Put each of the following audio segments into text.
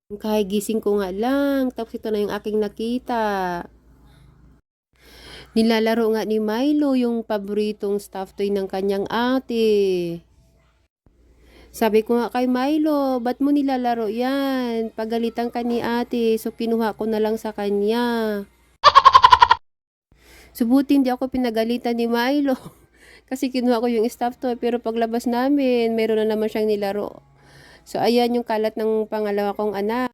Kagigising ko nga lang, tapos ito na yung aking nakita. Nilalaro nga ni Milo yung paboritong stuffed toy ng kanyang ate. Sabi ko nga kay Milo, ba't mo nilalaro yan? Pagalitan ka ni ate, so kinuha ko na lang sa kanya. Subuti hindi ako pinagalitan ni Milo. Kasi kinuha ko yung stuffed toy, pero paglabas namin, meron na naman siyang nilaro. So ayan yung kalat ng pangalawa kong anak.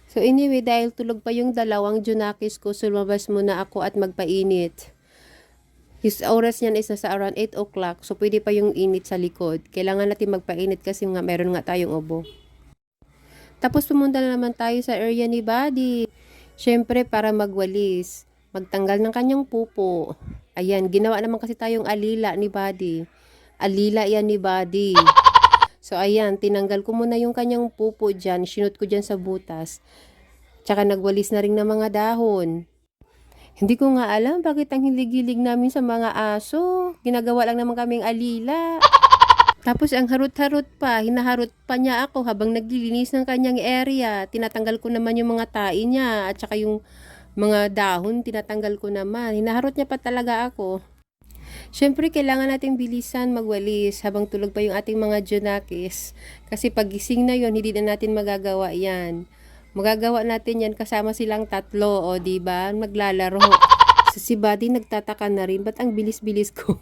So anyway, dahil tulog pa yung dalawang Junakis ko, so lumabas muna ako at magpainit. Yung oras niyan is nasa around 8 o'clock, so pwede pa yung init sa likod. Kailangan natin magpainit kasi nga meron nga tayong ubo. Tapos pumunta na naman tayo sa area ni Buddy. Syempre para magwalis, magtanggal ng kanyang pupo. Ayan, ginawa naman kasi tayong alila ni Buddy. Alila yan ni Buddy. So ayan, tinanggal ko muna yung kanyang pupo dyan, sinut ko dyan sa butas. Tsaka nagwalis na rin ng mga dahon. Hindi ko nga alam bakit ang hilig-hilig namin sa mga aso. Ginagawa lang naman kaming alila. Tapos ang harot-harot pa, hinaharot pa niya ako habang naglilinis ng kanyang area. Tinatanggal ko naman yung mga tae niya at saka yung mga dahon, tinatanggal ko naman. Hinaharot niya pa talaga ako. Siyempre, kailangan natin bilisan magwalis habang tulog pa yung ating mga Junakis. Kasi pagising na yon, hindi na natin magagawa yan. Magagawa natin yan kasama silang tatlo, o diba? Maglalaro. So, si Buddy nagtataka na rin, ba't ang bilis-bilis ko?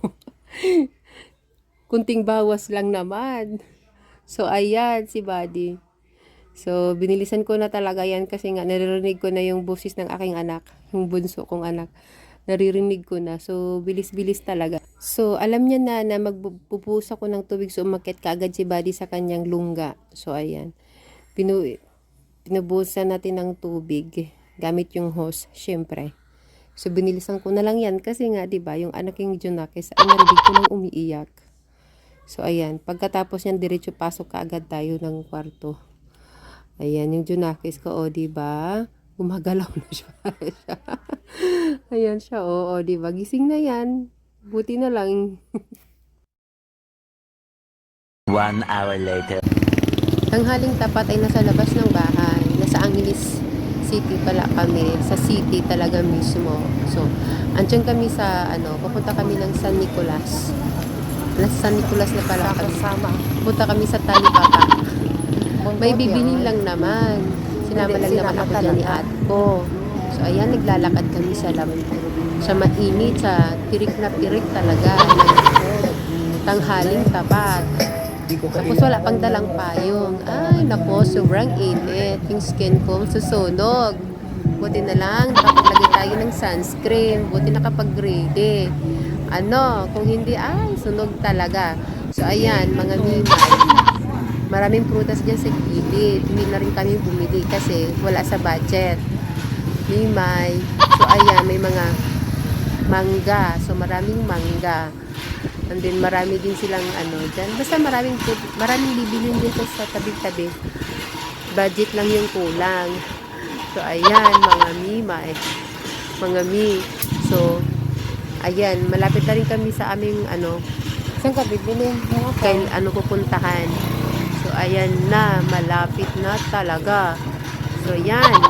Kunting bawas lang naman. So, ayan si Buddy. So, binilisan ko na talaga yan kasi nga naririnig ko na yung boses ng aking anak, yung bunso kong anak. Naririnig ko na. So, bilis-bilis talaga. So, alam niya na magpupusa ko ng tubig so umakyat kaagad si Buddy sa kanyang lungga. So, ayan. Pinubusan natin ng tubig gamit yung hose, syempre. So, binilisan ko na lang yan kasi nga, diba, yung anak yung Junakis ay narinig ko nang umiiyak. So, ayan. Pagkatapos yan, diretso pasok kaagad tayo ng kwarto. Ayan, yung Junakis ko, o, diba? Gumagalaw na siya. Ayan siya, oo, diba? Gising na yan. Buti na lang. 1 hour later. Tanghaling tapat ay nasa labas ng bahay. Nasa Angeles City pala kami. Sa city talaga mismo. So, andyan kami sa, pupunta kami ng San Nicolas. Nasa San Nicolas na pala kami. Pupunta kami sa Talipapa. May bibilin lang naman. Sinama lang naman ako dyan ni ate ko. So, ayan, naglalakad kami sa mainit, sa tirik na tirik talaga. Tanghaling tapat. Tapos wala pang dalang payong. Ay, nako, sobrang init. Yung skin ko susunog. Buti na lang, nakapaglagay tayo ng sunscreen. Buti nakapag-ready. Kung hindi, ay, sunog talaga. So, ayan, mga mimay. Maraming prutas dyan sa gilid. Hindi na rin kami bumili kasi wala sa budget. Mimay. So, ayan, may mga mangga. So, maraming mangga. And then, marami din silang dyan. Basta maraming bibilin din sa tabi-tabi. Budget lang yung kulang. So, ayan, mga mimay. Mga mi. So, ayan, malapit na rin kami sa aming, Saan ka bibili? kay, pupuntahan. So, ayan na, malapit na talaga. So, yan.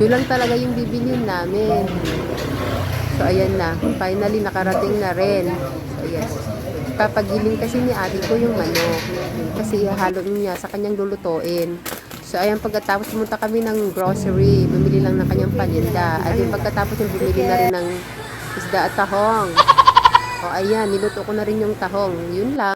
Yun lang talaga yung bibilin namin. So, ayan na. Finally, nakarating na rin. So, ayan. Papagiling kasi ni ate ko yung manok. Kasi ihalo niya sa kanyang lulutuin. So, ayan, pagkatapos pumunta kami ng grocery. Bumili lang ng kanyang paninda. At yung pagkatapos yung bumili na rin ng isda at tahong. O, ayan, niluto ko na rin yung tahong. Yun lang.